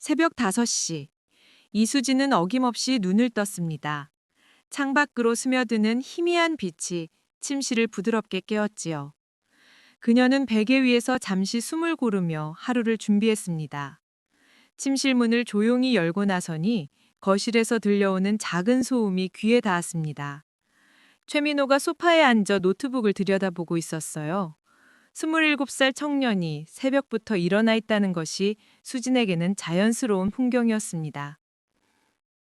새벽 5시. 이수지는 어김없이 눈을 떴습니다. 창밖으로 스며드는 희미한 빛이 침실을 부드럽게 깨웠지요. 그녀는 베개 위에서 잠시 숨을 고르며 하루를 준비했습니다. 침실 문을 조용히 열고 나서니 거실에서 들려오는 작은 소음이 귀에 닿았습니다. 최민호가 소파에 앉아 노트북을 들여다보고 있었어요. 27살 청년이 새벽부터 일어나 있다는 것이 수진에게는 자연스러운 풍경이었습니다.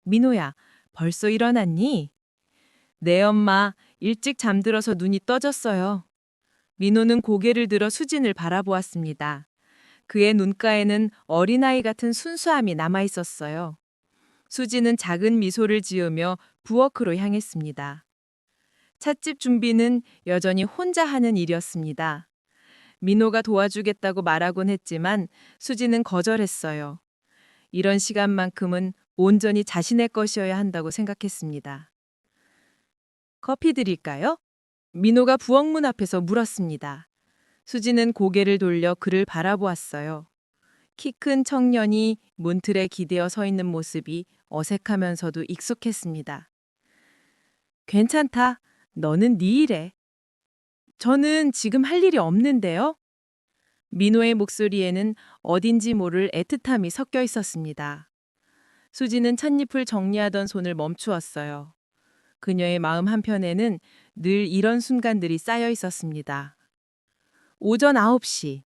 민호야, 벌써 일어났니? 네, 엄마. 일찍 잠들어서 눈이 떠졌어요. 민호는 고개를 들어 수진을 바라보았습니다. 그의 눈가에는 어린아이 같은 순수함이 남아 있었어요. 수진은 작은 미소를 지으며 부엌으로 향했습니다. 찻집 준비는 여전히 혼자 하는 일이었습니다. 민호가 도와주겠다고 말하곤 했지만 수지는 거절했어요. 이런 시간만큼은 온전히 자신의 것이어야 한다고 생각했습니다. 커피 드릴까요? 민호가 부엌문 앞에서 물었습니다. 수지는 고개를 돌려 그를 바라보았어요. 키 큰 청년이 문틀에 기대어 서 있는 모습이 어색하면서도 익숙했습니다. 괜찮다. 너는 네 일해. 저는 지금 할 일이 없는데요. 민호의 목소리에는 어딘지 모를 애틋함이 섞여 있었습니다. 수지는 찻잎을 정리하던 손을 멈추었어요. 그녀의 마음 한편에는 늘 이런 순간들이 쌓여 있었습니다. 오전 9시,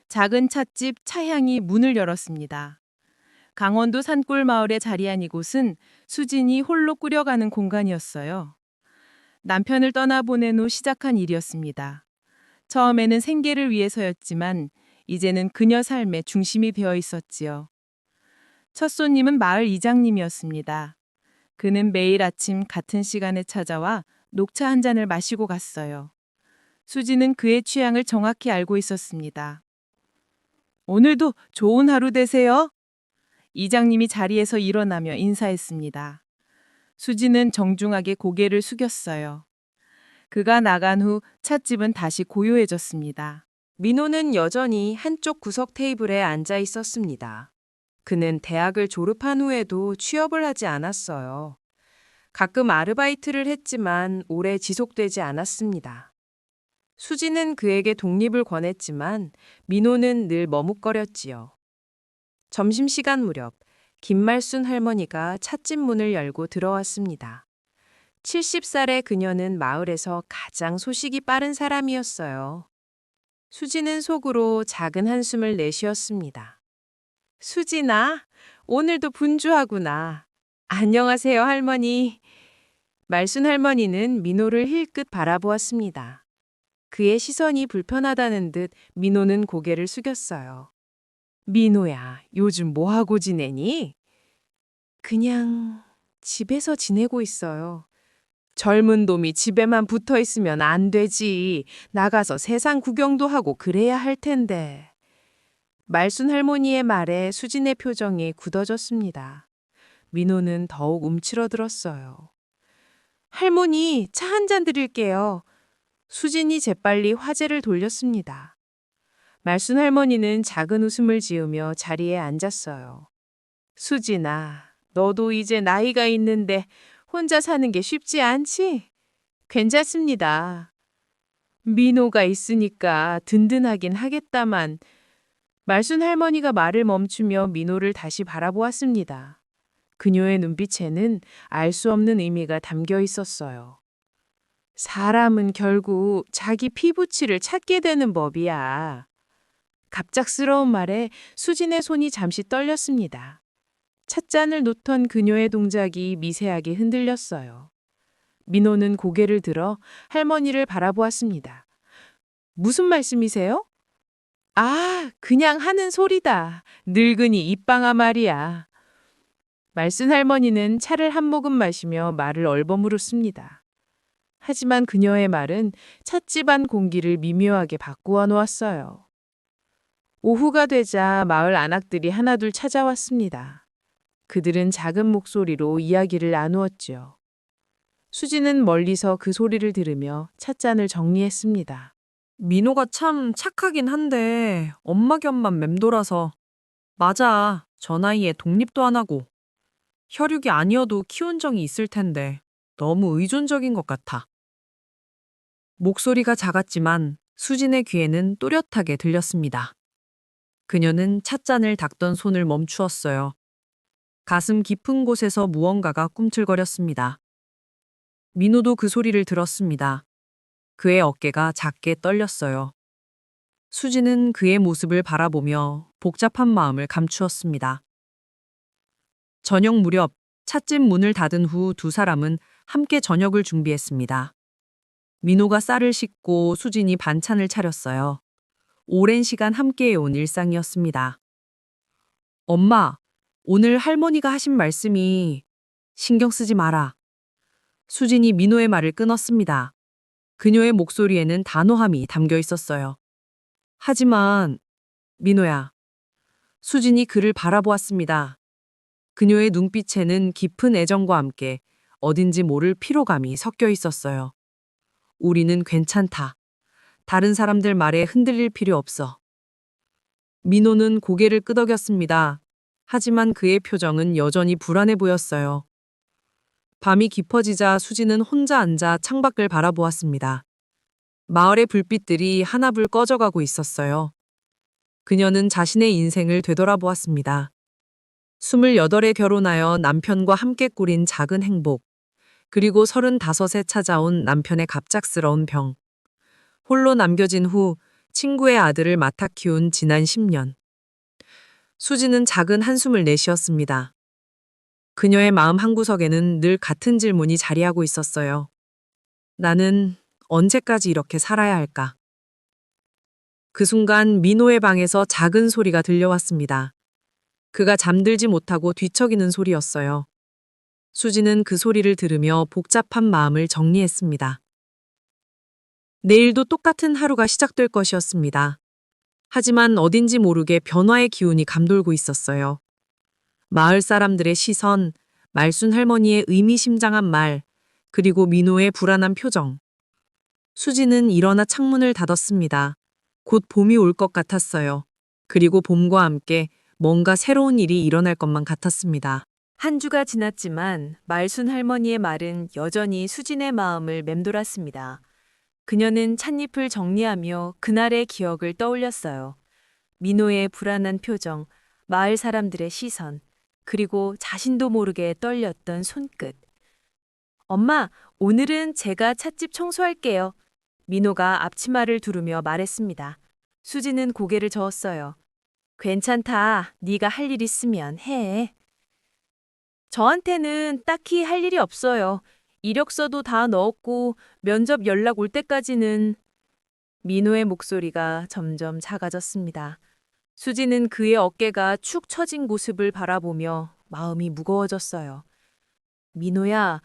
작은 찻집 차향이 문을 열었습니다. 강원도 산골 마을에 자리한 이곳은 수진이 홀로 꾸려가는 공간이었어요. 남편을 떠나보낸 후 시작한 일이었습니다. 처음에는 생계를 위해서였지만 이제는 그녀 삶의 중심이 되어 있었지요. 첫 손님은 마을 이장님이었습니다. 그는 매일 아침 같은 시간에 찾아와 녹차 한 잔을 마시고 갔어요. 수지는 그의 취향을 정확히 알고 있었습니다. 오늘도 좋은 하루 되세요. 이장님이 자리에서 일어나며 인사했습니다. 수지는 정중하게 고개를 숙였어요. 그가 나간 후 찻집은 다시 고요해졌습니다. 민호는 여전히 한쪽 구석 테이블에 앉아 있었습니다. 그는 대학을 졸업한 후에도 취업을 하지 않았어요. 가끔 아르바이트를 했지만 오래 지속되지 않았습니다. 수지는 그에게 독립을 권했지만 민호는 늘 머뭇거렸지요. 점심시간 무렵 김말순 할머니가 찻집 문을 열고 들어왔습니다. 70살의 그녀는 마을에서 가장 소식이 빠른 사람이었어요. 수지는 속으로 작은 한숨을 내쉬었습니다. 수진아, 오늘도 분주하구나. 안녕하세요, 할머니. 말순 할머니는 민호를 힐끗 바라보았습니다. 그의 시선이 불편하다는 듯 민호는 고개를 숙였어요. 민호야, 요즘 뭐하고 지내니? 그냥 집에서 지내고 있어요. 젊은 놈이 집에만 붙어 있으면 안 되지. 나가서 세상 구경도 하고 그래야 할 텐데. 말순 할머니의 말에 수진의 표정이 굳어졌습니다. 민호는 더욱 움츠러들었어요. 할머니, 차 한 잔 드릴게요. 수진이 재빨리 화제를 돌렸습니다. 말순 할머니는 작은 웃음을 지으며 자리에 앉았어요. 수진아, 너도 이제 나이가 있는데 혼자 사는 게 쉽지 않지? 괜찮습니다. 민호가 있으니까 든든하긴 하겠다만. 말순 할머니가 말을 멈추며 민호를 다시 바라보았습니다. 그녀의 눈빛에는 알 수 없는 의미가 담겨 있었어요. 사람은 결국 자기 피부치를 찾게 되는 법이야. 갑작스러운 말에 수진의 손이 잠시 떨렸습니다. 찻잔을 놓던 그녀의 동작이 미세하게 흔들렸어요. 민호는 고개를 들어 할머니를 바라보았습니다. 무슨 말씀이세요? 아, 그냥 하는 소리다. 늙은이 입방아 말이야. 말순 할머니는 차를 한 모금 마시며 말을 얼버무렸습니다. 하지만 그녀의 말은 찻집 안 공기를 미묘하게 바꾸어 놓았어요. 오후가 되자 마을 안악들이 하나둘 찾아왔습니다. 그들은 작은 목소리로 이야기를 나누었지요. 수지는 멀리서 그 소리를 들으며 찻잔을 정리했습니다. 민호가 참 착하긴 한데 엄마 곁만 맴돌아서. 맞아. 저 나이에 독립도 안 하고 혈육이 아니어도 키운 정이 있을 텐데 너무 의존적인 것 같아. 목소리가 작았지만 수진의 귀에는 또렷하게 들렸습니다. 그녀는 찻잔을 닦던 손을 멈추었어요. 가슴 깊은 곳에서 무언가가 꿈틀거렸습니다. 민호도 그 소리를 들었습니다. 그의 어깨가 작게 떨렸어요. 수진은 그의 모습을 바라보며 복잡한 마음을 감추었습니다. 저녁 무렵 찻집 문을 닫은 후 두 사람은 함께 저녁을 준비했습니다. 민호가 쌀을 씻고 수진이 반찬을 차렸어요. 오랜 시간 함께해온 일상이었습니다. 엄마, 오늘 할머니가 하신 말씀이 신경 쓰지 마라. 수진이 민호의 말을 끊었습니다. 그녀의 목소리에는 단호함이 담겨 있었어요. 하지만, 민호야. 수진이 그를 바라보았습니다. 그녀의 눈빛에는 깊은 애정과 함께 어딘지 모를 피로감이 섞여 있었어요. 우리는 괜찮다. 다른 사람들 말에 흔들릴 필요 없어. 민호는 고개를 끄덕였습니다. 하지만 그의 표정은 여전히 불안해 보였어요. 밤이 깊어지자 수지는 혼자 앉아 창밖을 바라보았습니다. 마을의 불빛들이 하나불 꺼져가고 있었어요. 그녀는 자신의 인생을 되돌아보았습니다. 28에 결혼하여 남편과 함께 꾸린 작은 행복, 그리고 35에 찾아온 남편의 갑작스러운 병. 홀로 남겨진 후 친구의 아들을 맡아 키운 지난 10년. 수지는 작은 한숨을 내쉬었습니다. 그녀의 마음 한구석에는 늘 같은 질문이 자리하고 있었어요. 나는 언제까지 이렇게 살아야 할까? 그 순간 민호의 방에서 작은 소리가 들려왔습니다. 그가 잠들지 못하고 뒤척이는 소리였어요. 수지는 그 소리를 들으며 복잡한 마음을 정리했습니다. 내일도 똑같은 하루가 시작될 것이었습니다. 하지만 어딘지 모르게 변화의 기운이 감돌고 있었어요. 마을 사람들의 시선, 말순 할머니의 의미심장한 말, 그리고 민호의 불안한 표정. 수지는 일어나 창문을 닫았습니다. 곧 봄이 올 것 같았어요. 그리고 봄과 함께 뭔가 새로운 일이 일어날 것만 같았습니다. 한 주가 지났지만 말순 할머니의 말은 여전히 수진의 마음을 맴돌았습니다. 그녀는 찻잎을 정리하며 그날의 기억을 떠올렸어요. 민호의 불안한 표정, 마을 사람들의 시선, 그리고 자신도 모르게 떨렸던 손끝. 엄마, 오늘은 제가 찻집 청소할게요. 민호가 앞치마를 두르며 말했습니다. 수지는 고개를 저었어요. 괜찮다. 네가 할 일 있으면 해. 저한테는 딱히 할 일이 없어요. 이력서도 다 넣었고 면접 연락 올 때까지는. 민호의 목소리가 점점 작아졌습니다. 수지는 그의 어깨가 축 처진 모습을 바라보며 마음이 무거워졌어요. 민호야,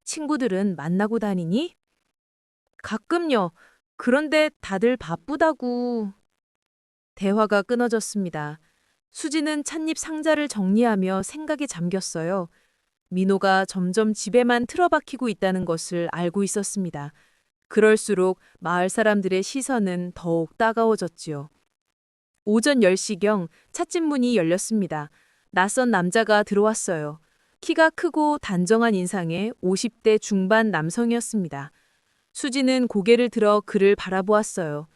친구들은 만나고 다니니? 가끔요. 그런데 다들 바쁘다고. 대화가 끊어졌습니다. 수지는 찻잎 상자를 정리하며 생각에 잠겼어요. 민호가 점점 집에만 틀어박히고 있다는 것을 알고 있었습니다. 그럴수록 마을 사람들의 시선은 더욱 따가워졌지요. 오전 10시경 찻집 문이 열렸습니다. 낯선 남자가 들어왔어요. 키가 크고 단정한 인상의 50대 중반 남성이었습니다. 수지는 고개를 들어 그를 바라보았어요.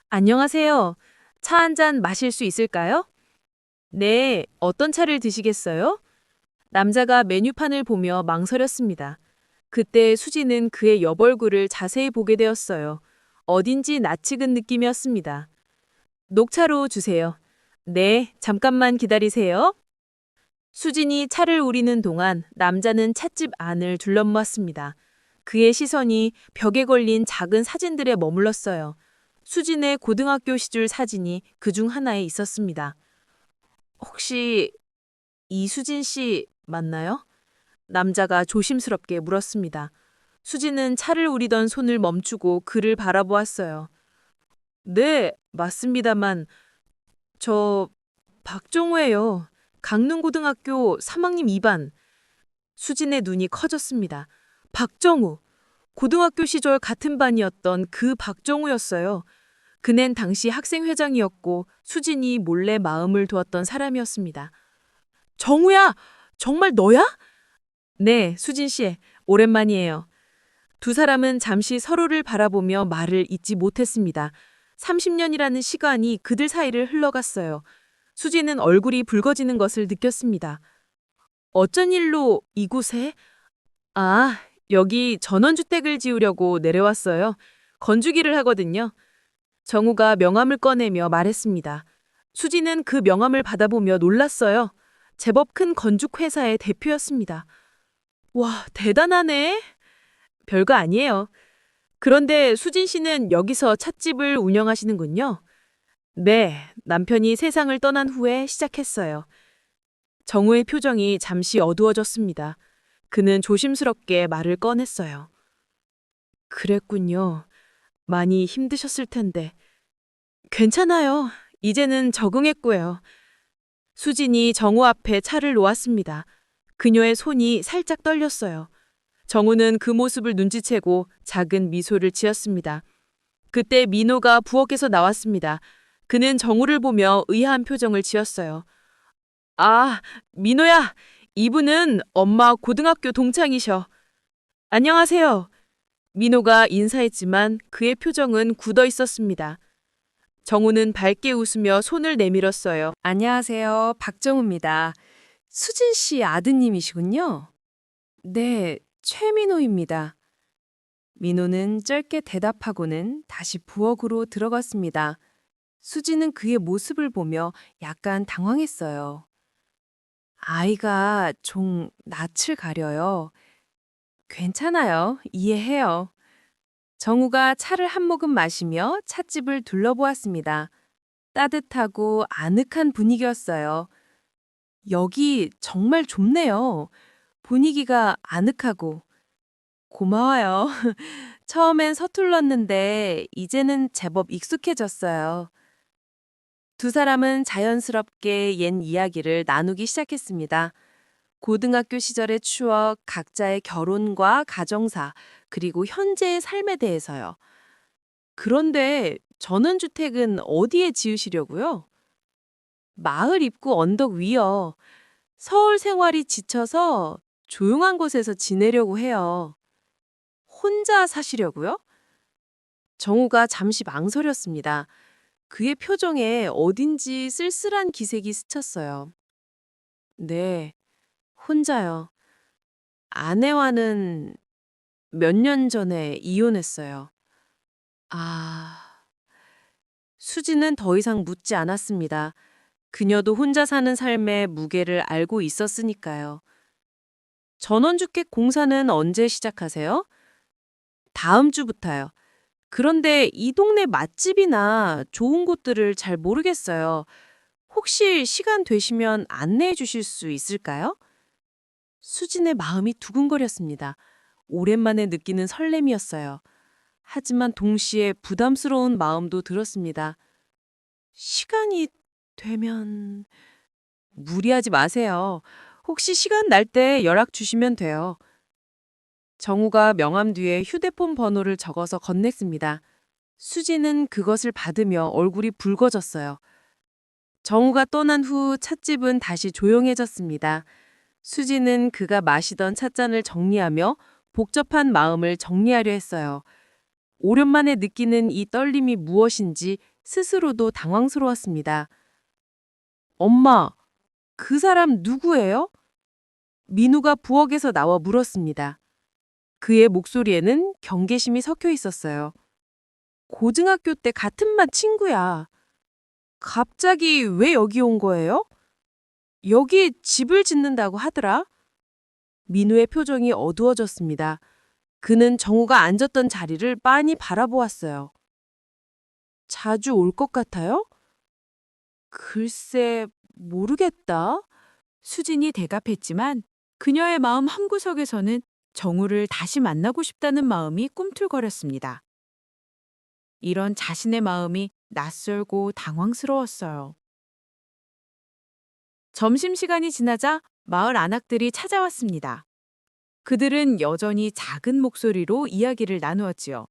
안녕하세요. 차 한 잔 마실 수 있을까요? 네, 어떤 차를 드시겠어요? 남자가 메뉴판을 보며 망설였습니다. 그때 수지는 그의 옆얼굴을 자세히 보게 되었어요. 어딘지 낯익은 느낌이었습니다. 녹차로 주세요. 네, 잠깐만 기다리세요. 수진이 차를 우리는 동안 남자는 찻집 안을 둘러보았습니다. 그의 시선이 벽에 걸린 작은 사진들에 머물렀어요. 수진의 고등학교 시절 사진이 그중 하나에 있었습니다. 혹시 이수진 씨 맞나요? 남자가 조심스럽게 물었습니다. 수진은 차를 우리던 손을 멈추고 그를 바라보았어요. 네, 맞습니다만 저 박정우예요. 강릉고등학교 3학년 2반. 수진의 눈이 커졌습니다. 박정우. 고등학교 시절 같은 반이었던 그 박정우였어요. 그는 당시 학생회장이었고 수진이 몰래 마음을 두었던 사람이었습니다. 정우야, 정말 너야? 네, 수진 씨, 오랜만이에요. 두 사람은 잠시 서로를 바라보며 말을 잇지 못했습니다. 30년이라는 시간이 그들 사이를 흘러갔어요. 수진은 얼굴이 붉어지는 것을 느꼈습니다. 어쩐 일로 이곳에? 아, 여기 전원주택을 지으려고 내려왔어요. 건축일을 하거든요. 정우가 명함을 꺼내며 말했습니다. 수진은 그 명함을 받아보며 놀랐어요. 제법 큰 건축회사의 대표였습니다. 와, 대단하네. 별거 아니에요. 그런데 수진 씨는 여기서 찻집을 운영하시는군요. 네, 남편이 세상을 떠난 후에 시작했어요. 정우의 표정이 잠시 어두워졌습니다. 그는 조심스럽게 말을 꺼냈어요. 그랬군요. 많이 힘드셨을 텐데. 괜찮아요. 이제는 적응했고요. 수진이 정우 앞에 차를 놓았습니다. 그녀의 손이 살짝 떨렸어요. 정우는 그 모습을 눈치채고 작은 미소를 지었습니다. 그때 민호가 부엌에서 나왔습니다. 그는 정우를 보며 의아한 표정을 지었어요. 아, 민호야. 이분은 엄마 고등학교 동창이셔. 안녕하세요. 민호가 인사했지만 그의 표정은 굳어 있었습니다. 정우는 밝게 웃으며 손을 내밀었어요. 안녕하세요. 박정우입니다. 수진 씨 아드님이시군요. 네, 최민호입니다. 민호는 짧게 대답하고는 다시 부엌으로 들어갔습니다. 수지는 그의 모습을 보며 약간 당황했어요. 아이가 좀 낯을 가려요. 괜찮아요. 이해해요. 정우가 차를 한 모금 마시며 찻집을 둘러보았습니다. 따뜻하고 아늑한 분위기였어요. 여기 정말 좁네요. 분위기가 아늑하고. 고마워요. 처음엔 서툴렀는데 이제는 제법 익숙해졌어요. 두 사람은 자연스럽게 옛 이야기를 나누기 시작했습니다. 고등학교 시절의 추억, 각자의 결혼과 가정사, 그리고 현재의 삶에 대해서요. 그런데 전원주택은 어디에 지으시려고요? 마을 입구 언덕 위요. 서울 생활이 지쳐서 조용한 곳에서 지내려고 해요. 혼자 사시려고요? 정우가 잠시 망설였습니다. 그의 표정에 어딘지 쓸쓸한 기색이 스쳤어요. 네, 혼자요. 아내와는 몇 년 전에 이혼했어요. 아, 수지는 더 이상 묻지 않았습니다. 그녀도 혼자 사는 삶의 무게를 알고 있었으니까요. 전원주택 공사는 언제 시작하세요? 다음 주부터요. 그런데 이 동네 맛집이나 좋은 곳들을 잘 모르겠어요. 혹시 시간 되시면 안내해 주실 수 있을까요? 수진의 마음이 두근거렸습니다. 오랜만에 느끼는 설렘이었어요. 하지만 동시에 부담스러운 마음도 들었습니다. 시간이 되면 무리하지 마세요. 혹시 시간 날 때 연락 주시면 돼요. 정우가 명함 뒤에 휴대폰 번호를 적어서 건넸습니다. 수지는 그것을 받으며 얼굴이 붉어졌어요. 정우가 떠난 후 찻집은 다시 조용해졌습니다. 수지는 그가 마시던 찻잔을 정리하며 복잡한 마음을 정리하려 했어요. 오랜만에 느끼는 이 떨림이 무엇인지 스스로도 당황스러웠습니다. 엄마, 그 사람 누구예요? 민우가 부엌에서 나와 물었습니다. 그의 목소리에는 경계심이 섞여 있었어요. 고등학교 때 같은 반 친구야. 갑자기 왜 여기 온 거예요? 여기 집을 짓는다고 하더라. 민우의 표정이 어두워졌습니다. 그는 정우가 앉았던 자리를 빤히 바라보았어요. 자주 올 것 같아요? 글쎄, 모르겠다. 수진이 대답했지만 그녀의 마음 한구석에서는 정우를 다시 만나고 싶다는 마음이 꿈틀거렸습니다. 이런 자신의 마음이 낯설고 당황스러웠어요. 점심시간이 지나자 마을 안악들이 찾아왔습니다. 그들은 여전히 작은 목소리로 이야기를 나누었지요.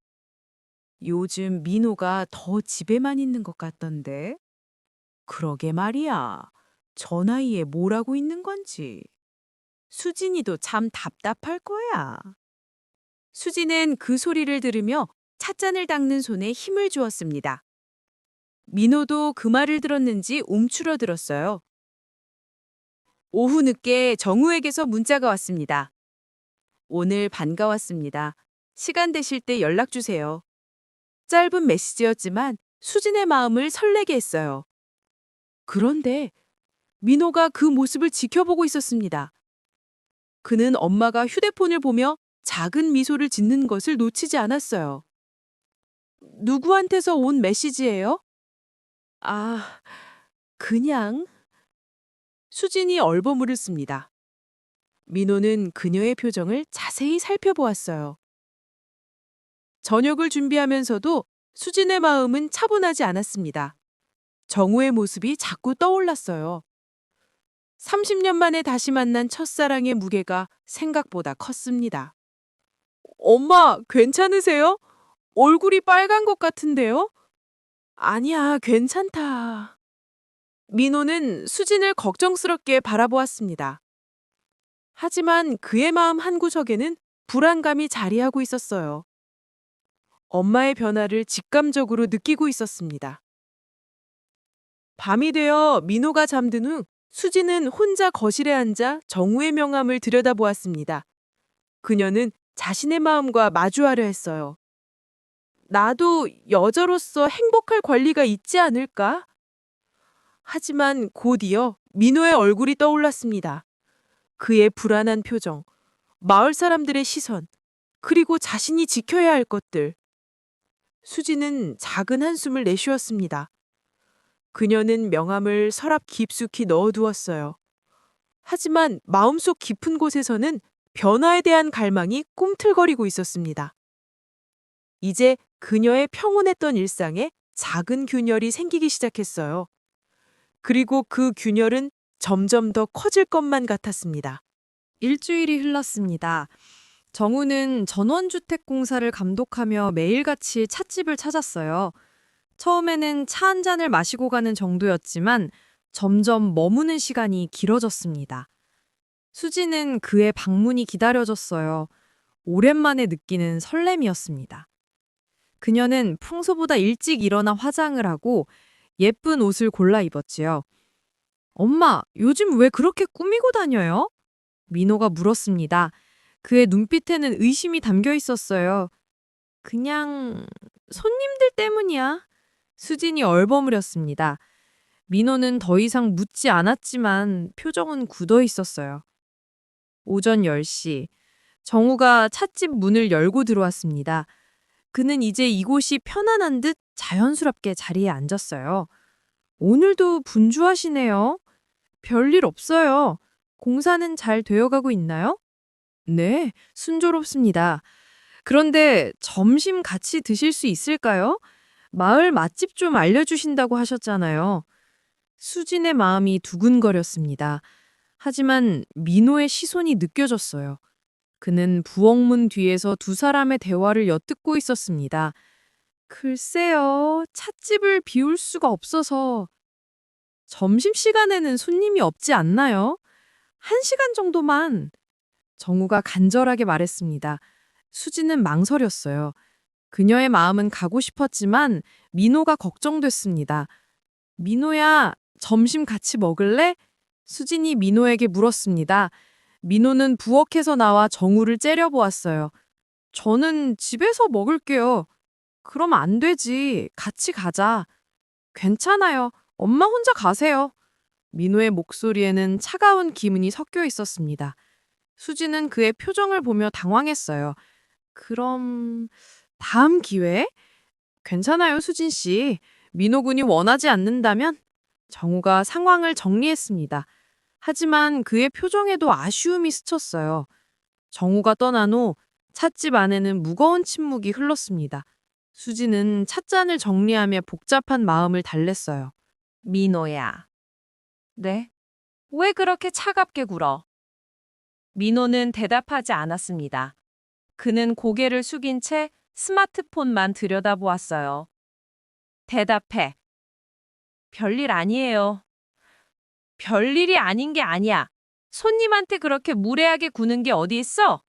요즘 민호가 더 집에만 있는 것 같던데. 그러게 말이야. 저 나이에 뭘 하고 있는 건지. 수진이도 참 답답할 거야. 수진은 그 소리를 들으며 찻잔을 닦는 손에 힘을 주었습니다. 민호도 그 말을 들었는지 움츠러들었어요. 오후 늦게 정우에게서 문자가 왔습니다. 오늘 반가웠습니다. 시간 되실 때 연락 주세요. 짧은 메시지였지만 수진의 마음을 설레게 했어요. 그런데 민호가 그 모습을 지켜보고 있었습니다. 그는 엄마가 휴대폰을 보며 작은 미소를 짓는 것을 놓치지 않았어요. 누구한테서 온 메시지예요? 아, 그냥. 수진이 얼버무렸습니다. 민호는 그녀의 표정을 자세히 살펴보았어요. 저녁을 준비하면서도 수진의 마음은 차분하지 않았습니다. 정우의 모습이 자꾸 떠올랐어요. 30년 만에 다시 만난 첫사랑의 무게가 생각보다 컸습니다. 엄마, 괜찮으세요? 얼굴이 빨간 것 같은데요? 아니야, 괜찮다. 민호는 수진을 걱정스럽게 바라보았습니다. 하지만 그의 마음 한구석에는 불안감이 자리하고 있었어요. 엄마의 변화를 직감적으로 느끼고 있었습니다. 밤이 되어 민호가 잠든 후 수진은 혼자 거실에 앉아 정우의 명함을 들여다보았습니다. 그녀는 자신의 마음과 마주하려 했어요. 나도 여자로서 행복할 권리가 있지 않을까? 하지만 곧이어 민호의 얼굴이 떠올랐습니다. 그의 불안한 표정, 마을 사람들의 시선, 그리고 자신이 지켜야 할 것들. 수지는 작은 한숨을 내쉬었습니다. 그녀는 명함을 서랍 깊숙이 넣어두었어요. 하지만 마음속 깊은 곳에서는 변화에 대한 갈망이 꿈틀거리고 있었습니다. 이제 그녀의 평온했던 일상에 작은 균열이 생기기 시작했어요. 그리고 그 균열은 점점 더 커질 것만 같았습니다. 일주일이 흘렀습니다. 정우는 전원주택공사를 감독하며 매일같이 찻집을 찾았어요. 처음에는 차 한 잔을 마시고 가는 정도였지만 점점 머무는 시간이 길어졌습니다. 수지는 그의 방문이 기다려졌어요. 오랜만에 느끼는 설렘이었습니다. 그녀는 평소보다 일찍 일어나 화장을 하고 예쁜 옷을 골라 입었지요. 엄마, 요즘 왜 그렇게 꾸미고 다녀요? 민호가 물었습니다. 그의 눈빛에는 의심이 담겨 있었어요. 그냥 손님들 때문이야. 수진이 얼버무렸습니다. 민호는 더 이상 묻지 않았지만 표정은 굳어 있었어요. 오전 10시, 정우가 찻집 문을 열고 들어왔습니다. 그는 이제 이곳이 편안한 듯 자연스럽게 자리에 앉았어요. 오늘도 분주하시네요. 별일 없어요. 공사는 잘 되어가고 있나요? 네, 순조롭습니다. 그런데 점심 같이 드실 수 있을까요? 마을 맛집 좀 알려주신다고 하셨잖아요. 수진의 마음이 두근거렸습니다. 하지만 민호의 시선이 느껴졌어요. 그는 부엌문 뒤에서 두 사람의 대화를 엿듣고 있었습니다. 글쎄요, 찻집을 비울 수가 없어서. 점심시간에는 손님이 없지 않나요? 1시간 정도만. 정우가 간절하게 말했습니다. 수지는 망설였어요. 그녀의 마음은 가고 싶었지만 민호가 걱정됐습니다. 민호야, 점심 같이 먹을래? 수진이 민호에게 물었습니다. 민호는 부엌에서 나와 정우를 째려보았어요. 저는 집에서 먹을게요. 그럼 안 되지. 같이 가자. 괜찮아요. 엄마 혼자 가세요. 민호의 목소리에는 차가운 기운이 섞여 있었습니다. 수지는 그의 표정을 보며 당황했어요. 그럼 다음 기회에? 괜찮아요, 수진 씨. 민호 군이 원하지 않는다면? 정우가 상황을 정리했습니다. 하지만 그의 표정에도 아쉬움이 스쳤어요. 정우가 떠난 후 찻집 안에는 무거운 침묵이 흘렀습니다. 수지는 찻잔을 정리하며 복잡한 마음을 달랬어요. 민호야. 네? 왜 그렇게 차갑게 굴어? 민호는 대답하지 않았습니다. 그는 고개를 숙인 채 스마트폰만 들여다보았어요. 대답해. 별일 아니에요. 별일이 아닌 게 아니야. 손님한테 그렇게 무례하게 구는 게 어디 있어?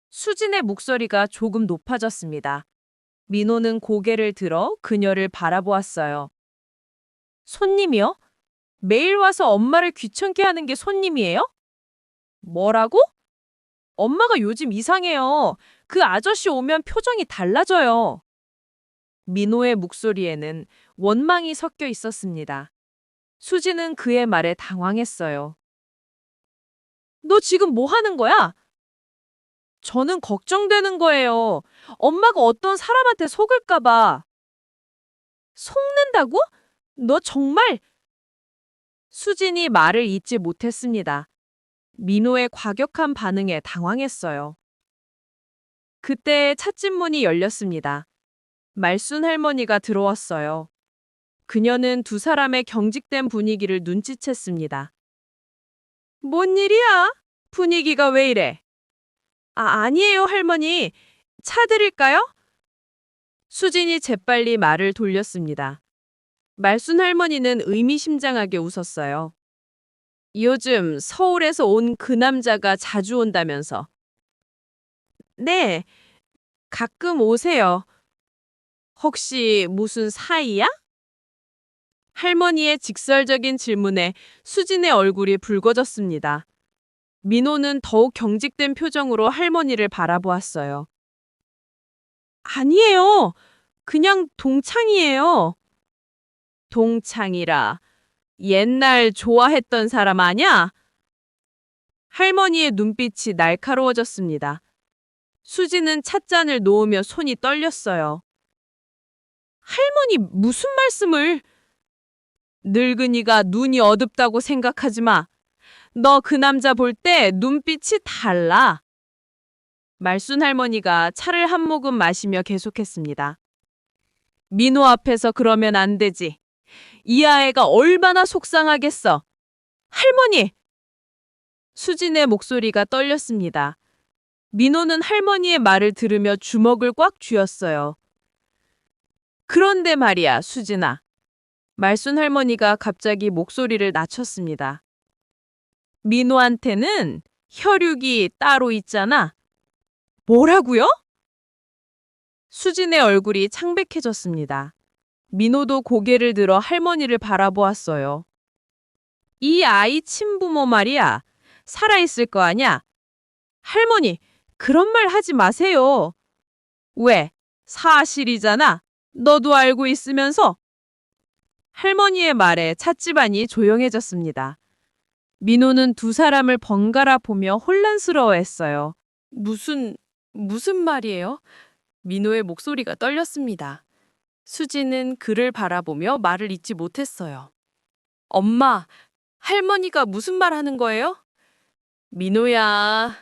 수진의 목소리가 조금 높아졌습니다. 민호는 고개를 들어 그녀를 바라보았어요. 손님이요? 매일 와서 엄마를 귀찮게 하는 게 손님이에요? 뭐라고? 엄마가 요즘 이상해요. 그 아저씨 오면 표정이 달라져요. 민호의 목소리에는 원망이 섞여 있었습니다. 수지는 그의 말에 당황했어요. 너 지금 뭐 하는 거야? 저는 걱정되는 거예요. 엄마가 어떤 사람한테 속을까 봐. 속는다고? 너 정말? 수진이 말을 잇지 못했습니다. 민호의 과격한 반응에 당황했어요. 그때 찻집 문이 열렸습니다. 말순 할머니가 들어왔어요. 그녀는 두 사람의 경직된 분위기를 눈치챘습니다. 뭔 일이야? 분위기가 왜 이래? 아니에요, 할머니. 차 드릴까요? 수진이 재빨리 말을 돌렸습니다. 말순 할머니는 의미심장하게 웃었어요. 요즘 서울에서 온 그 남자가 자주 온다면서. 네, 가끔 오세요. 혹시 무슨 사이야? 할머니의 직설적인 질문에 수진의 얼굴이 붉어졌습니다. 민호는 더욱 경직된 표정으로 할머니를 바라보았어요. 아니에요. 그냥 동창이에요. 동창이라 옛날 좋아했던 사람 아냐? 할머니의 눈빛이 날카로워졌습니다. 수지는 찻잔을 놓으며 손이 떨렸어요. 할머니 무슨 말씀을? 늙은이가 눈이 어둡다고 생각하지 마. 너 그 남자 볼 때 눈빛이 달라. 말순 할머니가 차를 한 모금 마시며 계속했습니다. 민호 앞에서 그러면 안 되지. 이 아이가 얼마나 속상하겠어. 할머니! 수진의 목소리가 떨렸습니다. 민호는 할머니의 말을 들으며 주먹을 꽉 쥐었어요. 그런데 말이야, 수진아. 말순 할머니가 갑자기 목소리를 낮췄습니다. 민호한테는 혈육이 따로 있잖아. 뭐라고요? 수진의 얼굴이 창백해졌습니다. 민호도 고개를 들어 할머니를 바라보았어요. 이 아이 친부모 말이야. 살아있을 거 아냐? 할머니, 그런 말 하지 마세요. 왜? 사실이잖아. 너도 알고 있으면서. 할머니의 말에 찻집안이 조용해졌습니다. 민호는 두 사람을 번갈아 보며 혼란스러워했어요. 무슨 말이에요? 민호의 목소리가 떨렸습니다. 수지는 그를 바라보며 말을 잇지 못했어요. 엄마, 할머니가 무슨 말 하는 거예요? 민호야,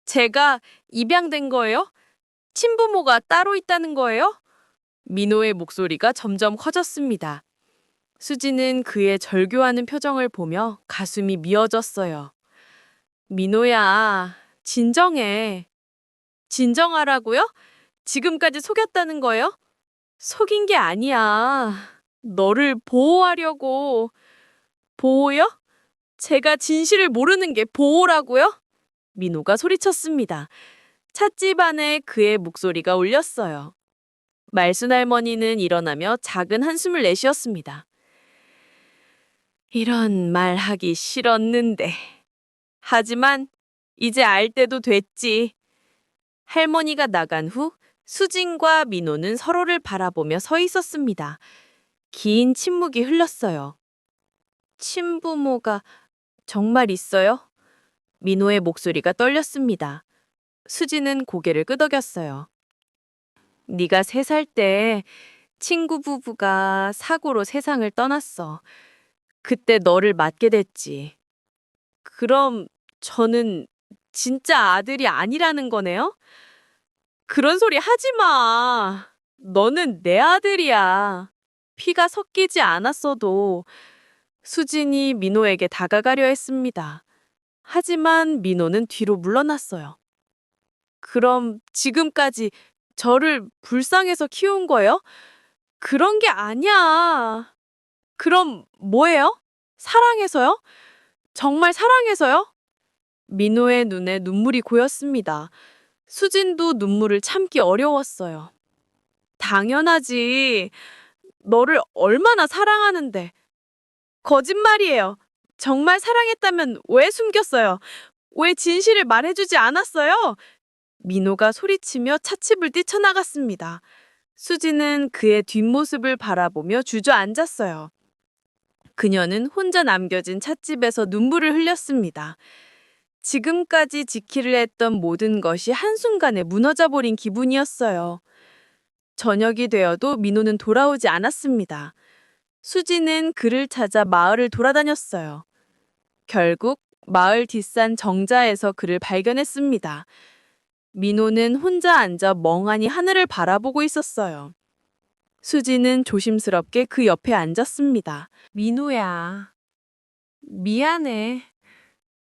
제가 입양된 거예요? 친부모가 따로 있다는 거예요? 민호의 목소리가 점점 커졌습니다. 수지는 그의 절규하는 표정을 보며 가슴이 미어졌어요. 민호야, 진정해. 진정하라고요? 지금까지 속였다는 거예요? 속인 게 아니야. 너를 보호하려고. 보호요? 제가 진실을 모르는 게 보호라고요? 민호가 소리쳤습니다. 찻집 안에 그의 목소리가 울렸어요. 말순 할머니는 일어나며 작은 한숨을 내쉬었습니다. 이런 말 하기 싫었는데. 하지만 이제 알 때도 됐지. 할머니가 나간 후 수진과 민호는 서로를 바라보며 서 있었습니다. 긴 침묵이 흘렀어요. 친부모가 정말 있어요? 민호의 목소리가 떨렸습니다. 수진은 고개를 끄덕였어요. 네가 3살 때 친구 부부가 사고로 세상을 떠났어. 그때 너를 맡게 됐지. 그럼 저는 진짜 아들이 아니라는 거네요? 그런 소리 하지 마. 너는 내 아들이야. 피가 섞이지 않았어도. 수진이 민호에게 다가가려 했습니다. 하지만 민호는 뒤로 물러났어요. 그럼 지금까지 저를 불쌍해서 키운 거예요? 그런 게 아니야. 그럼 뭐예요? 사랑해서요? 정말 사랑해서요? 민호의 눈에 눈물이 고였습니다. 수진도 눈물을 참기 어려웠어요. 당연하지. 너를 얼마나 사랑하는데. 거짓말이에요. 정말 사랑했다면 왜 숨겼어요? 왜 진실을 말해주지 않았어요? 민호가 소리치며 찻집을 뛰쳐나갔습니다. 수지는 그의 뒷모습을 바라보며 주저앉았어요. 그녀는 혼자 남겨진 찻집에서 눈물을 흘렸습니다. 지금까지 지키려 했던 모든 것이 한순간에 무너져 버린 기분이었어요. 저녁이 되어도 민호는 돌아오지 않았습니다. 수지는 그를 찾아 마을을 돌아다녔어요. 결국 마을 뒷산 정자에서 그를 발견했습니다. 민호는 혼자 앉아 멍하니 하늘을 바라보고 있었어요. 수지는 조심스럽게 그 옆에 앉았습니다. 민호야, 미안해.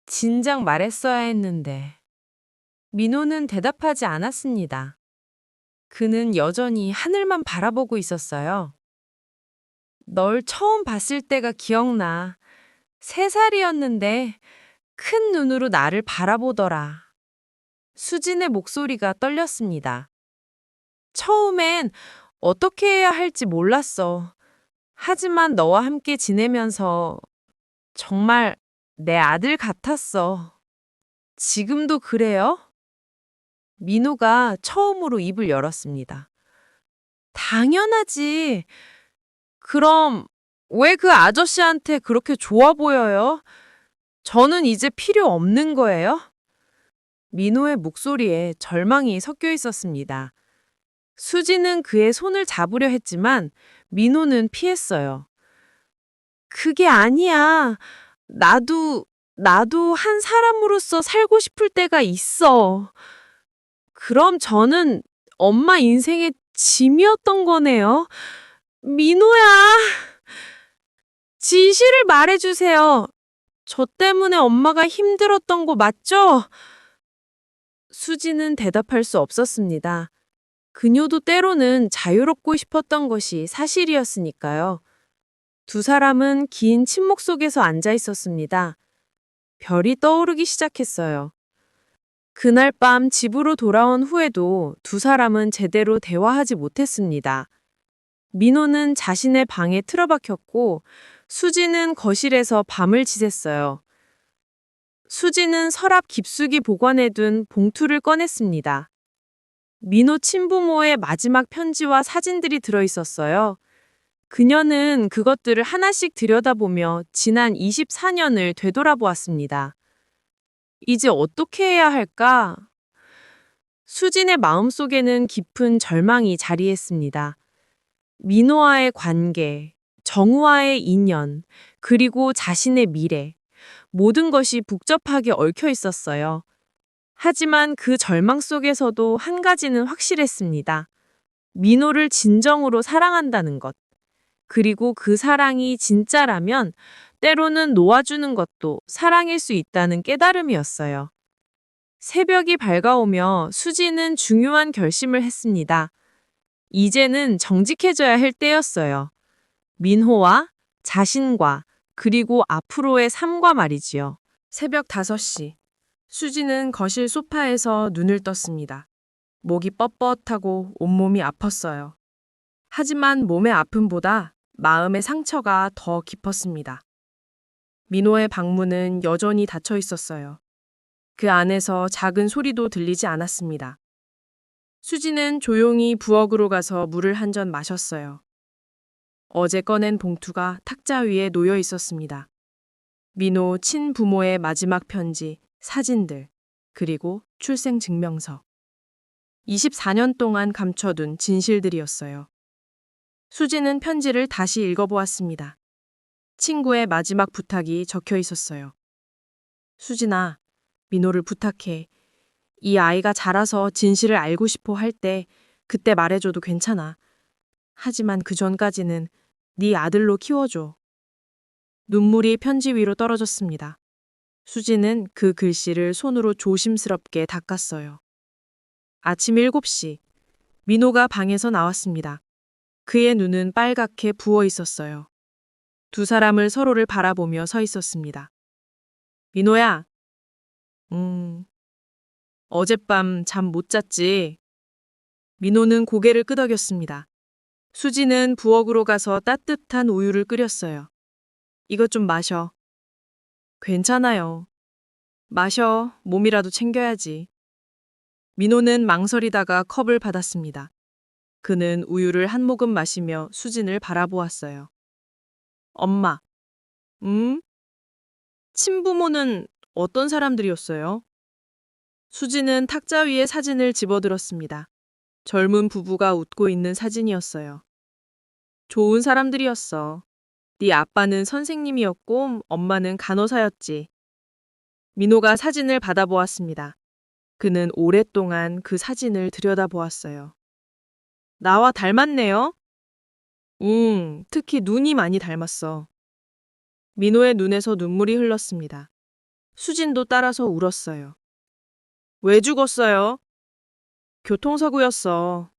진작 말했어야 했는데. 민호는 대답하지 않았습니다. 그는 여전히 하늘만 바라보고 있었어요. 널 처음 봤을 때가 기억나. 3살이었는데 큰 눈으로 나를 바라보더라. 수진의 목소리가 떨렸습니다. 처음엔 어떻게 해야 할지 몰랐어. 하지만 너와 함께 지내면서 정말 내 아들 같았어. 지금도 그래요? 민호가 처음으로 입을 열었습니다. 당연하지. 그럼 왜 그 아저씨한테 그렇게 좋아 보여요? 저는 이제 필요 없는 거예요? 민호의 목소리에 절망이 섞여 있었습니다. 수지는 그의 손을 잡으려 했지만 민호는 피했어요. 그게 아니야. 나도 한 사람으로서 살고 싶을 때가 있어. 그럼 저는 엄마 인생의 짐이었던 거네요. 민호야, 진실을 말해주세요. 저 때문에 엄마가 힘들었던 거 맞죠? 수지는 대답할 수 없었습니다. 그녀도 때로는 자유롭고 싶었던 것이 사실이었으니까요. 두 사람은 긴 침묵 속에서 앉아 있었습니다. 별이 떠오르기 시작했어요. 그날 밤 집으로 돌아온 후에도 두 사람은 제대로 대화하지 못했습니다. 민호는 자신의 방에 틀어박혔고 수지는 거실에서 밤을 지샜어요. 수지는 서랍 깊숙이 보관해둔 봉투를 꺼냈습니다. 민호 친부모의 마지막 편지와 사진들이 들어있었어요. 그녀는 그것들을 하나씩 들여다보며 지난 24년을 되돌아보았습니다. 이제 어떻게 해야 할까? 수진의 마음속에는 깊은 절망이 자리했습니다. 민호와의 관계, 정우와의 인연, 그리고 자신의 미래, 모든 것이 복잡하게 얽혀 있었어요. 하지만 그 절망 속에서도 한 가지는 확실했습니다. 민호를 진정으로 사랑한다는 것. 그리고 그 사랑이 진짜라면 때로는 놓아주는 것도 사랑일 수 있다는 깨달음이었어요. 새벽이 밝아오며 수지는 중요한 결심을 했습니다. 이제는 정직해져야 할 때였어요. 민호와 자신과 그리고 앞으로의 삶과 말이지요. 새벽 5시. 수지는 거실 소파에서 눈을 떴습니다. 목이 뻣뻣하고 온몸이 아팠어요. 하지만 몸의 아픔보다 마음의 상처가 더 깊었습니다. 민호의 방문은 여전히 닫혀 있었어요. 그 안에서 작은 소리도 들리지 않았습니다. 수지는 조용히 부엌으로 가서 물을 한 잔 마셨어요. 어제 꺼낸 봉투가 탁자 위에 놓여 있었습니다. 민호 친부모의 마지막 편지, 사진들, 그리고 출생증명서. 24년 동안 감춰둔 진실들이었어요. 수지는 편지를 다시 읽어보았습니다. 친구의 마지막 부탁이 적혀 있었어요. 수진아, 민호를 부탁해. 이 아이가 자라서 진실을 알고 싶어 할 때 그때 말해줘도 괜찮아. 하지만 그 전까지는 네 아들로 키워줘. 눈물이 편지 위로 떨어졌습니다. 수지는 그 글씨를 손으로 조심스럽게 닦았어요. 아침 7시, 민호가 방에서 나왔습니다. 그의 눈은 빨갛게 부어 있었어요. 두 사람을 서로를 바라보며 서 있었습니다. 민호야, 어젯밤 잠 못 잤지? 민호는 고개를 끄덕였습니다. 수지는 부엌으로 가서 따뜻한 우유를 끓였어요. 이것 좀 마셔. 괜찮아요. 마셔. 몸이라도 챙겨야지. 민호는 망설이다가 컵을 받았습니다. 그는 우유를 한 모금 마시며 수진을 바라보았어요. 엄마. 친부모는 어떤 사람들이었어요? 수지는 탁자 위에 사진을 집어들었습니다. 젊은 부부가 웃고 있는 사진이었어요. 좋은 사람들이었어. 네 아빠는 선생님이었고 엄마는 간호사였지. 민호가 사진을 받아보았습니다. 그는 오랫동안 그 사진을 들여다보았어요. 나와 닮았네요? 특히 눈이 많이 닮았어. 민호의 눈에서 눈물이 흘렀습니다. 수진도 따라서 울었어요. 왜 죽었어요? 교통사고였어.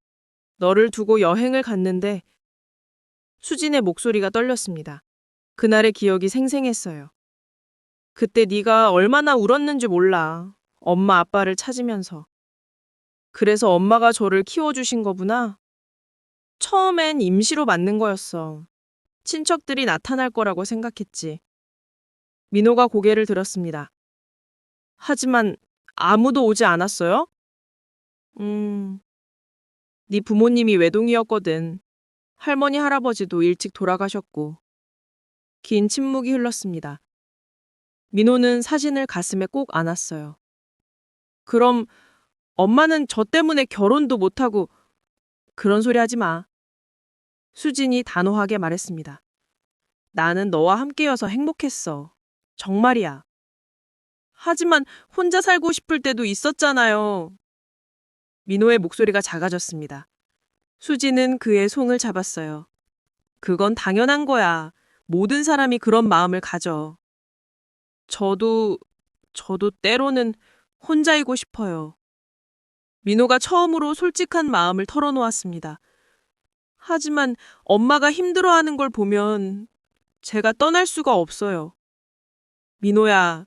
너를 두고 여행을 갔는데 수진의 목소리가 떨렸습니다. 그날의 기억이 생생했어요. 그때 네가 얼마나 울었는지 몰라. 엄마 아빠를 찾으면서. 그래서 엄마가 저를 키워주신 거구나. 처음엔 임시로 맞는 거였어. 친척들이 나타날 거라고 생각했지. 민호가 고개를 들었습니다. 하지만 아무도 오지 않았어요? 네 부모님이 외동이었거든. 할머니 할아버지도 일찍 돌아가셨고. 긴 침묵이 흘렀습니다. 민호는 사진을 가슴에 꼭 안았어요. 그럼 엄마는 저 때문에 결혼도 못하고 그런 소리 하지 마. 수진이 단호하게 말했습니다. 나는 너와 함께여서 행복했어. 정말이야. 하지만 혼자 살고 싶을 때도 있었잖아요. 민호의 목소리가 작아졌습니다. 수지는 그의 손을 잡았어요. 그건 당연한 거야. 모든 사람이 그런 마음을 가져. 저도 때로는 혼자이고 싶어요. 민호가 처음으로 솔직한 마음을 털어놓았습니다. 하지만 엄마가 힘들어하는 걸 보면 제가 떠날 수가 없어요. 민호야,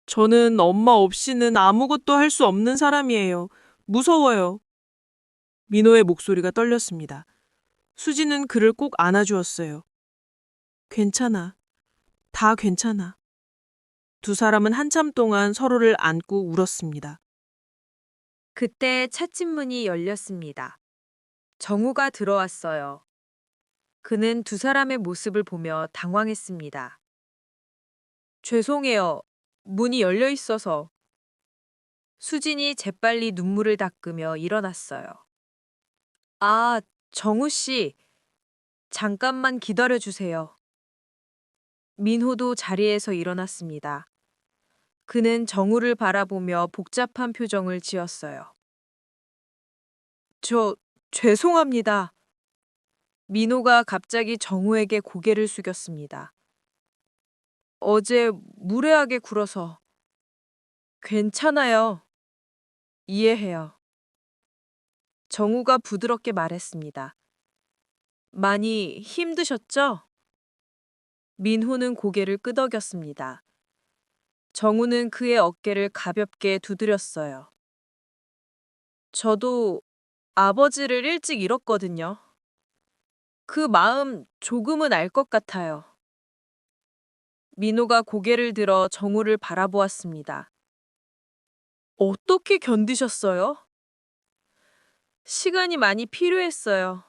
저는 엄마 없이는 아무것도 할 수 없는 사람이에요. 무서워요. 민호의 목소리가 떨렸습니다. 수지는 그를 꼭 안아주었어요. 괜찮아. 다 괜찮아. 두 사람은 한참 동안 서로를 안고 울었습니다. 그때 찻집문이 열렸습니다. 정우가 들어왔어요. 그는 두 사람의 모습을 보며 당황했습니다. 죄송해요. 문이 열려 있어서. 수진이 재빨리 눈물을 닦으며 일어났어요. 아, 정우 씨. 잠깐만 기다려 주세요. 민호도 자리에서 일어났습니다. 그는 정우를 바라보며 복잡한 표정을 지었어요. 죄송합니다. 민호가 갑자기 정우에게 고개를 숙였습니다. 어제 무례하게 굴어서. 괜찮아요. 이해해요. 정우가 부드럽게 말했습니다. 많이 힘드셨죠? 민호는 고개를 끄덕였습니다. 정우는 그의 어깨를 가볍게 두드렸어요. 저도 아버지를 일찍 잃었거든요. 그 마음 조금은 알 것 같아요. 민호가 고개를 들어 정우를 바라보았습니다. 어떻게 견디셨어요? 시간이 많이 필요했어요.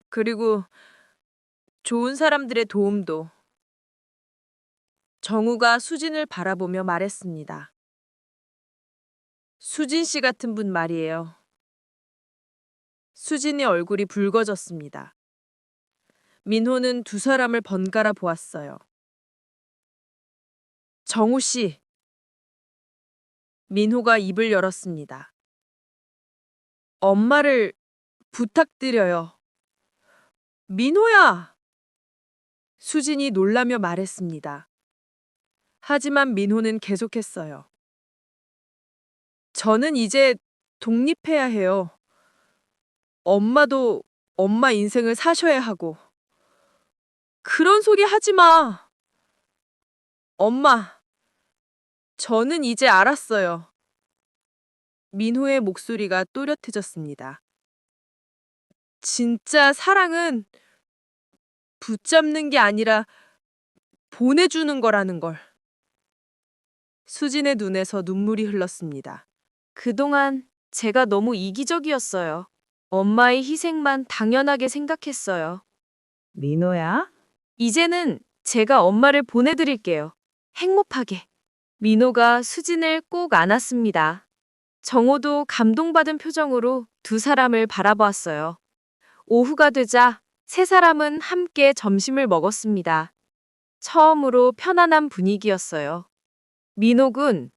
그리고 좋은 사람들의 도움도. 정우가 수진을 바라보며 말했습니다. 수진 씨 같은 분 말이에요. 수진의 얼굴이 붉어졌습니다. 민호는 두 사람을 번갈아 보았어요. 정우 씨. 민호가 입을 열었습니다. 엄마를 부탁드려요. 민호야! 수진이 놀라며 말했습니다. 하지만 민호는 계속했어요. 저는 이제 독립해야 해요. 엄마도 엄마 인생을 사셔야 하고. 그런 소리 하지 마. 엄마, 저는 이제 알았어요. 민호의 목소리가 또렷해졌습니다. 진짜 사랑은 붙잡는 게 아니라 보내주는 거라는 걸. 수진의 눈에서 눈물이 흘렀습니다. 그동안 제가 너무 이기적이었어요. 엄마의 희생만 당연하게 생각했어요. 민호야? 이제는 제가 엄마를 보내드릴게요. 행복하게. 민호가 수진을 꼭 안았습니다. 정호도 감동받은 표정으로 두 사람을 바라보았어요. 오후가 되자 세 사람은 함께 점심을 먹었습니다. 처음으로 편안한 분위기였어요. 민호군,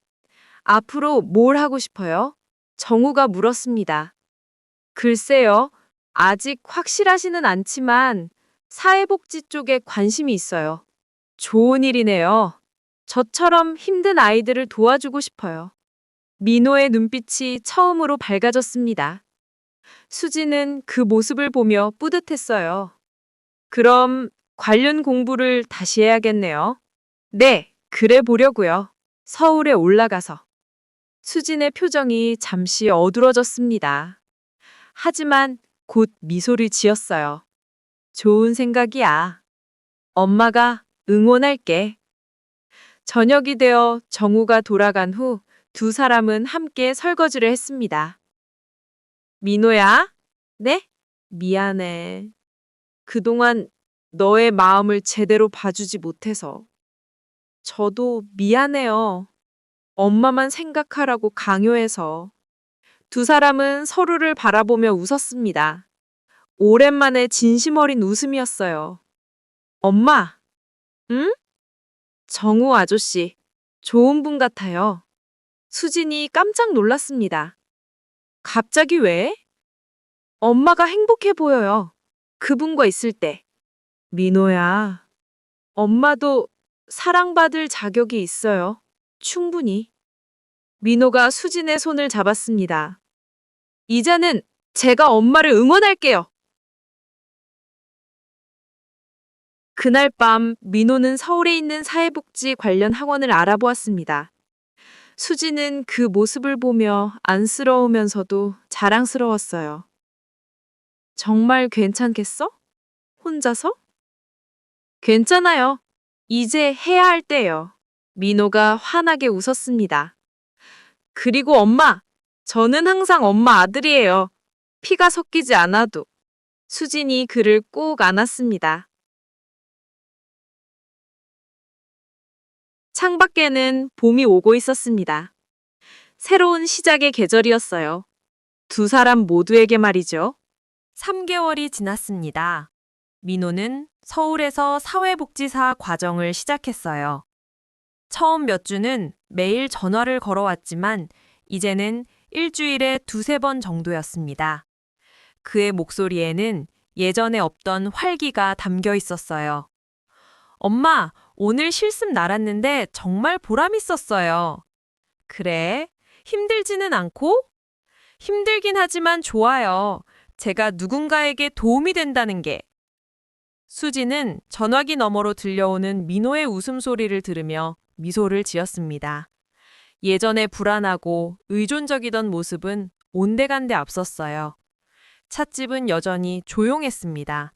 앞으로 뭘 하고 싶어요? 정우가 물었습니다. 글쎄요, 아직 확실하지는 않지만 사회복지 쪽에 관심이 있어요. 좋은 일이네요. 저처럼 힘든 아이들을 도와주고 싶어요. 민호의 눈빛이 처음으로 밝아졌습니다. 수지는 그 모습을 보며 뿌듯했어요. 그럼 관련 공부를 다시 해야겠네요. 네, 그래 보려고요. 서울에 올라가서. 수진의 표정이 잠시 어두러졌습니다. 하지만 곧 미소를 지었어요. 좋은 생각이야. 엄마가 응원할게. 저녁이 되어 정우가 돌아간 후 두 사람은 함께 설거지를 했습니다. 민호야? 네? 미안해. 그동안 너의 마음을 제대로 봐주지 못해서. 저도 미안해요. 엄마만 생각하라고 강요해서. 두 사람은 서로를 바라보며 웃었습니다. 오랜만에 진심 어린 웃음이었어요. 엄마, 응? 정우 아저씨, 좋은 분 같아요. 수진이 깜짝 놀랐습니다. 갑자기 왜? 엄마가 행복해 보여요. 그분과 있을 때. 민호야, 엄마도 사랑받을 자격이 있어요. 충분히. 민호가 수진의 손을 잡았습니다. 이제는 제가 엄마를 응원할게요. 그날 밤 민호는 서울에 있는 사회복지 관련 학원을 알아보았습니다. 수지는 그 모습을 보며 안쓰러우면서도 자랑스러웠어요. 정말 괜찮겠어? 혼자서? 괜찮아요. 이제 해야 할 때예요. 민호가 환하게 웃었습니다. 그리고 엄마, 저는 항상 엄마 아들이에요. 피가 섞이지 않아도. 수진이 그를 꼭 안았습니다. 창밖에는 봄이 오고 있었습니다. 새로운 시작의 계절이었어요. 두 사람 모두에게 말이죠. 3개월이 지났습니다. 민호는 서울에서 사회복지사 과정을 시작했어요. 처음 몇 주는 매일 전화를 걸어왔지만 이제는 일주일에 두세 번 정도였습니다. 그의 목소리에는 예전에 없던 활기가 담겨 있었어요. 엄마, 오늘 실습 날았는데 정말 보람 있었어요. 그래? 힘들지는 않고? 힘들긴 하지만 좋아요. 제가 누군가에게 도움이 된다는 게. 수지는 전화기 너머로 들려오는 민호의 웃음소리를 들으며 미소를 지었습니다. 예전에 불안하고 의존적이던 모습은 온데간데 앞섰어요. 찻집은 여전히 조용했습니다.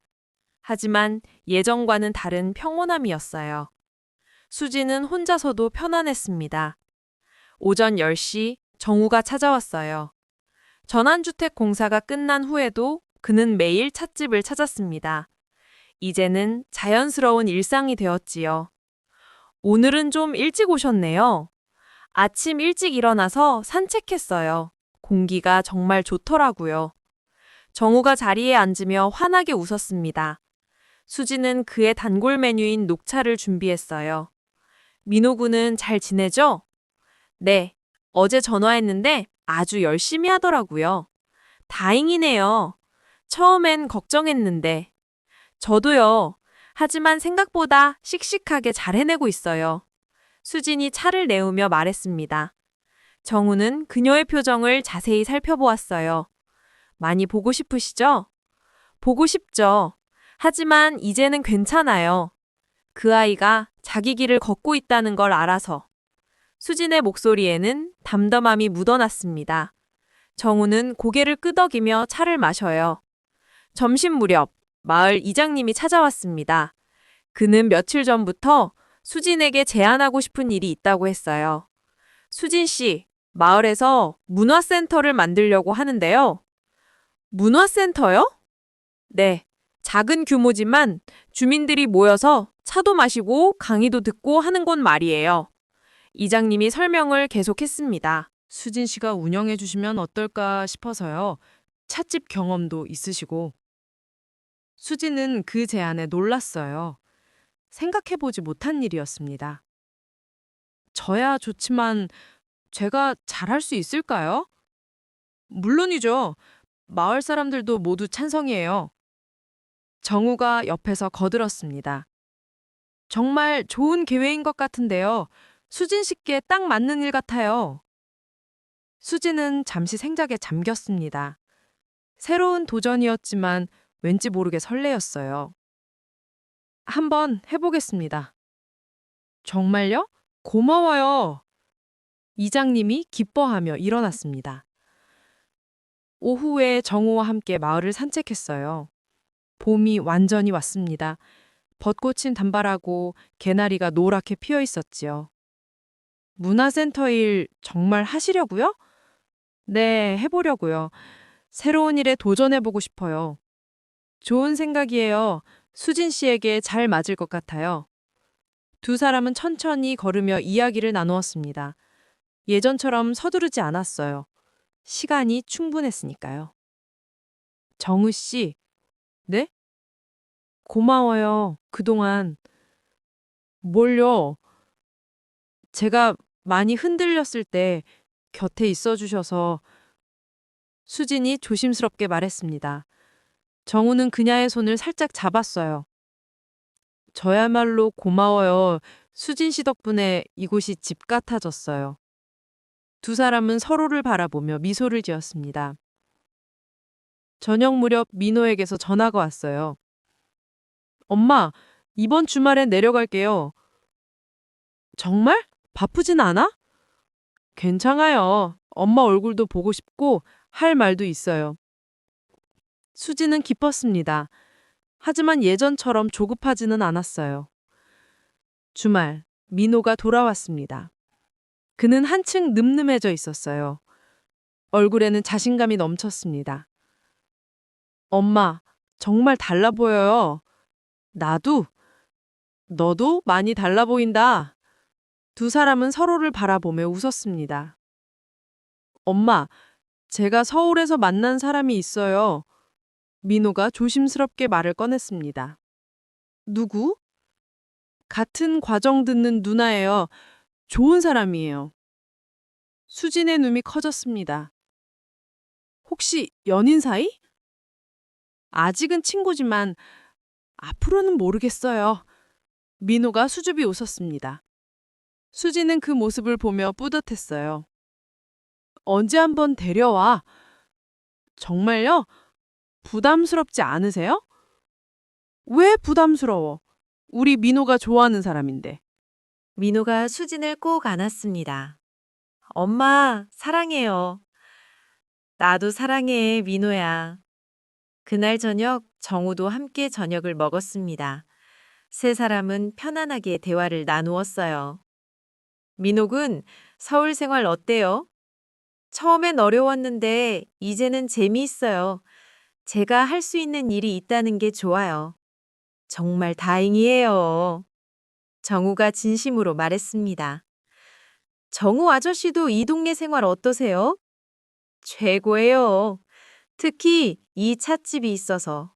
하지만 예전과는 다른 평온함이었어요. 수지는 혼자서도 편안했습니다. 오전 10시 정우가 찾아왔어요. 전환주택 공사가 끝난 후에도 그는 매일 찻집을 찾았습니다. 이제는 자연스러운 일상이 되었지요. 오늘은 좀 일찍 오셨네요. 아침 일찍 일어나서 산책했어요. 공기가 정말 좋더라고요. 정우가 자리에 앉으며 환하게 웃었습니다. 수지는 그의 단골 메뉴인 녹차를 준비했어요. 민호 군은 잘 지내죠? 네, 어제 전화했는데 아주 열심히 하더라고요. 다행이네요. 처음엔 걱정했는데. 저도요. 하지만 생각보다 씩씩하게 잘 해내고 있어요. 수진이 차를 내우며 말했습니다. 정우는 그녀의 표정을 자세히 살펴보았어요. 많이 보고 싶으시죠? 보고 싶죠. 하지만 이제는 괜찮아요. 그 아이가 자기 길을 걷고 있다는 걸 알아서. 수진의 목소리에는 담담함이 묻어났습니다. 정우는 고개를 끄덕이며 차를 마셔요. 점심 무렵 마을 이장님이 찾아왔습니다. 그는 며칠 전부터 수진에게 제안하고 싶은 일이 있다고 했어요. 수진 씨, 마을에서 문화센터를 만들려고 하는데요. 문화센터요? 네. 작은 규모지만 주민들이 모여서 차도 마시고 강의도 듣고 하는 곳 말이에요. 이장님이 설명을 계속했습니다. 수진 씨가 운영해 주시면 어떨까 싶어서요. 찻집 경험도 있으시고. 수진은 그 제안에 놀랐어요. 생각해보지 못한 일이었습니다. 저야 좋지만 제가 잘할 수 있을까요? 물론이죠. 마을 사람들도 모두 찬성이에요. 정우가 옆에서 거들었습니다. 정말 좋은 계획인 것 같은데요. 수진 씨께 딱 맞는 일 같아요. 수진은 잠시 생각에 잠겼습니다. 새로운 도전이었지만 왠지 모르게 설레었어요. 한번 해보겠습니다. 정말요? 고마워요. 이장님이 기뻐하며 일어났습니다. 오후에 정우와 함께 마을을 산책했어요. 봄이 완전히 왔습니다. 벚꽃은 단발하고 개나리가 노랗게 피어 있었지요. 문화센터 일 정말 하시려고요? 네, 해보려고요. 새로운 일에 도전해보고 싶어요. 좋은 생각이에요. 수진 씨에게 잘 맞을 것 같아요. 두 사람은 천천히 걸으며 이야기를 나누었습니다. 예전처럼 서두르지 않았어요. 시간이 충분했으니까요. 정우 씨, 네? 고마워요. 그동안. 뭘요? 제가 많이 흔들렸을 때 곁에 있어 주셔서. 수진이 조심스럽게 말했습니다. 정우는 그녀의 손을 살짝 잡았어요. 저야말로 고마워요. 수진 씨 덕분에 이곳이 집 같아졌어요. 두 사람은 서로를 바라보며 미소를 지었습니다. 저녁 무렵 민호에게서 전화가 왔어요. 엄마, 이번 주말엔 내려갈게요. 정말? 바쁘진 않아? 괜찮아요. 엄마 얼굴도 보고 싶고 할 말도 있어요. 수지는 기뻤습니다. 하지만 예전처럼 조급하지는 않았어요. 주말, 민호가 돌아왔습니다. 그는 한층 늠름해져 있었어요. 얼굴에는 자신감이 넘쳤습니다. 엄마, 정말 달라 보여요. 나도? 너도 많이 달라 보인다. 두 사람은 서로를 바라보며 웃었습니다. 엄마, 제가 서울에서 만난 사람이 있어요. 민호가 조심스럽게 말을 꺼냈습니다. 누구? 같은 과정 듣는 누나예요. 좋은 사람이에요. 수진의 눈이 커졌습니다. 혹시 연인 사이? 아직은 친구지만 앞으로는 모르겠어요. 민호가 수줍이 웃었습니다. 수진은 그 모습을 보며 뿌듯했어요. 언제 한번 데려와. 정말요? 부담스럽지 않으세요? 왜 부담스러워? 우리 민호가 좋아하는 사람인데. 민호가 수진을 꼭 안았습니다. 엄마, 사랑해요. 나도 사랑해, 민호야. 그날 저녁 정우도 함께 저녁을 먹었습니다. 세 사람은 편안하게 대화를 나누었어요. 민호군, 서울 생활 어때요? 처음엔 어려웠는데 이제는 재미있어요. 제가 할 수 있는 일이 있다는 게 좋아요. 정말 다행이에요. 정우가 진심으로 말했습니다. 정우 아저씨도 이 동네 생활 어떠세요? 최고예요. 특히 이 찻집이 있어서.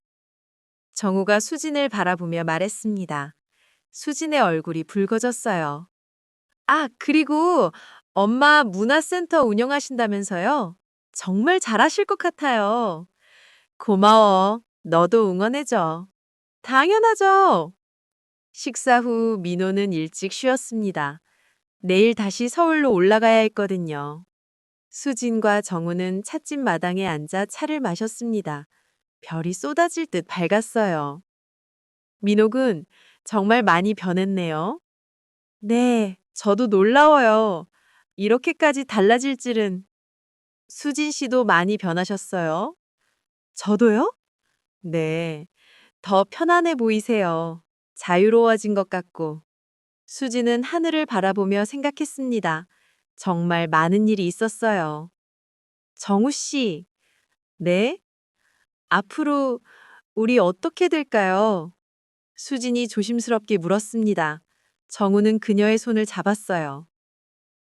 정우가 수진을 바라보며 말했습니다. 수진의 얼굴이 붉어졌어요. 아, 그리고 엄마 문화센터 운영하신다면서요? 정말 잘하실 것 같아요. 고마워. 너도 응원해줘. 당연하죠. 식사 후 민호는 일찍 쉬었습니다. 내일 다시 서울로 올라가야 했거든요. 수진과 정우는 찻집 마당에 앉아 차를 마셨습니다. 별이 쏟아질 듯 밝았어요. 민호군, 정말 많이 변했네요. 네, 저도 놀라워요. 이렇게까지 달라질 줄은. 수진 씨도 많이 변하셨어요. 저도요? 네, 더 편안해 보이세요. 자유로워진 것 같고. 수지는 하늘을 바라보며 생각했습니다. 정말 많은 일이 있었어요. 정우 씨, 네? 앞으로 우리 어떻게 될까요? 수진이 조심스럽게 물었습니다. 정우는 그녀의 손을 잡았어요.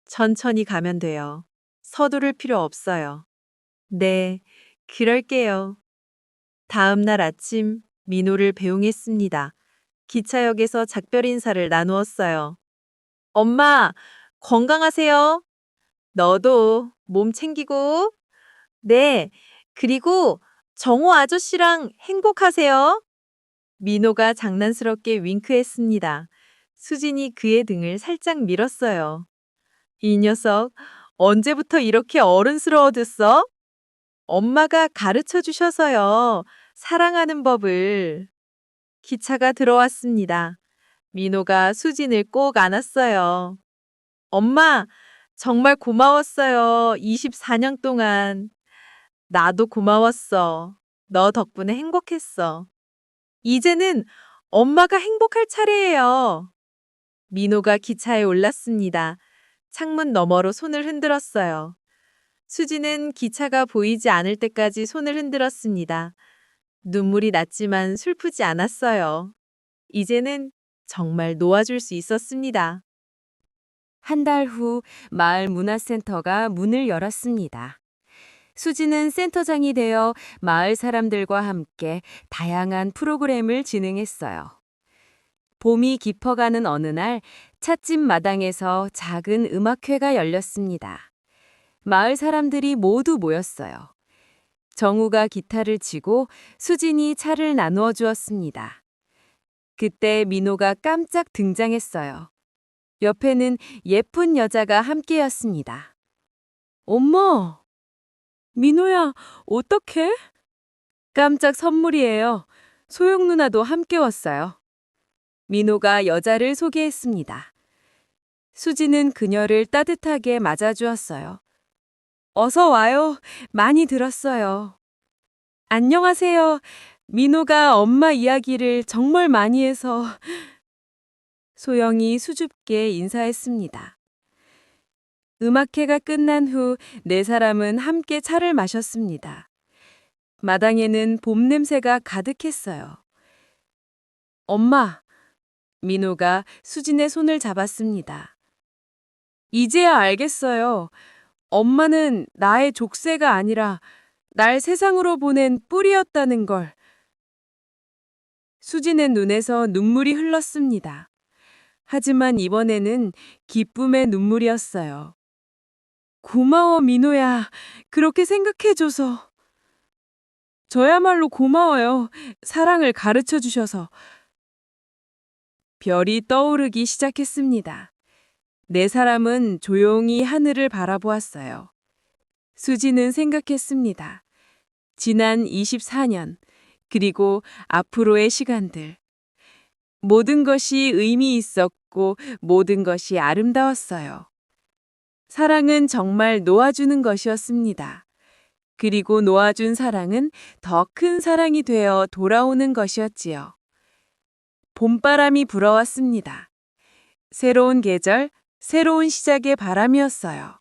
천천히 가면 돼요. 서두를 필요 없어요. 네, 그럴게요. 다음 날 아침, 민호를 배웅했습니다. 기차역에서 작별 인사를 나누었어요. 엄마, 건강하세요. 너도 몸 챙기고. 네, 그리고 정호 아저씨랑 행복하세요. 민호가 장난스럽게 윙크했습니다. 수진이 그의 등을 살짝 밀었어요. 이 녀석, 언제부터 이렇게 어른스러워졌어? 엄마가 가르쳐 주셔서요. 사랑하는 법을. 기차가 들어왔습니다. 민호가 수진을 꼭 안았어요. 엄마, 정말 고마웠어요. 24년 동안. 나도 고마웠어. 너 덕분에 행복했어. 이제는 엄마가 행복할 차례예요. 민호가 기차에 올랐습니다. 창문 너머로 손을 흔들었어요. 수지는 기차가 보이지 않을 때까지 손을 흔들었습니다. 눈물이 났지만 슬프지 않았어요. 이제는 정말 놓아줄 수 있었습니다. 한 달 후 마을 문화센터가 문을 열었습니다. 수지는 센터장이 되어 마을 사람들과 함께 다양한 프로그램을 진행했어요. 봄이 깊어가는 어느 날 찻집 마당에서 작은 음악회가 열렸습니다. 마을 사람들이 모두 모였어요. 정우가 기타를 치고 수진이 차를 나누어 주었습니다. 그때 민호가 깜짝 등장했어요. 옆에는 예쁜 여자가 함께였습니다. 엄마! 민호야, 어떡해? 깜짝 선물이에요. 소영 누나도 함께 왔어요. 민호가 여자를 소개했습니다. 수지는 그녀를 따뜻하게 맞아주었어요. 어서 와요. 많이 들었어요. 안녕하세요. 민호가 엄마 이야기를 정말 많이 해서. 소영이 수줍게 인사했습니다. 음악회가 끝난 후 네 사람은 함께 차를 마셨습니다. 마당에는 봄 냄새가 가득했어요. 엄마, 민호가 수진의 손을 잡았습니다. 이제야 알겠어요. 엄마는 나의 족쇄가 아니라 날 세상으로 보낸 뿌리였다는 걸. 수진의 눈에서 눈물이 흘렀습니다. 하지만 이번에는 기쁨의 눈물이었어요. 고마워, 민호야. 그렇게 생각해줘서. 저야말로 고마워요. 사랑을 가르쳐 주셔서. 별이 떠오르기 시작했습니다. 네 사람은 조용히 하늘을 바라보았어요. 수지는 생각했습니다. 지난 24년, 그리고 앞으로의 시간들. 모든 것이 의미 있었고 모든 것이 아름다웠어요. 사랑은 정말 놓아주는 것이었습니다. 그리고 놓아준 사랑은 더 큰 사랑이 되어 돌아오는 것이었지요. 봄바람이 불어왔습니다. 새로운 계절, 새로운 시작의 바람이었어요.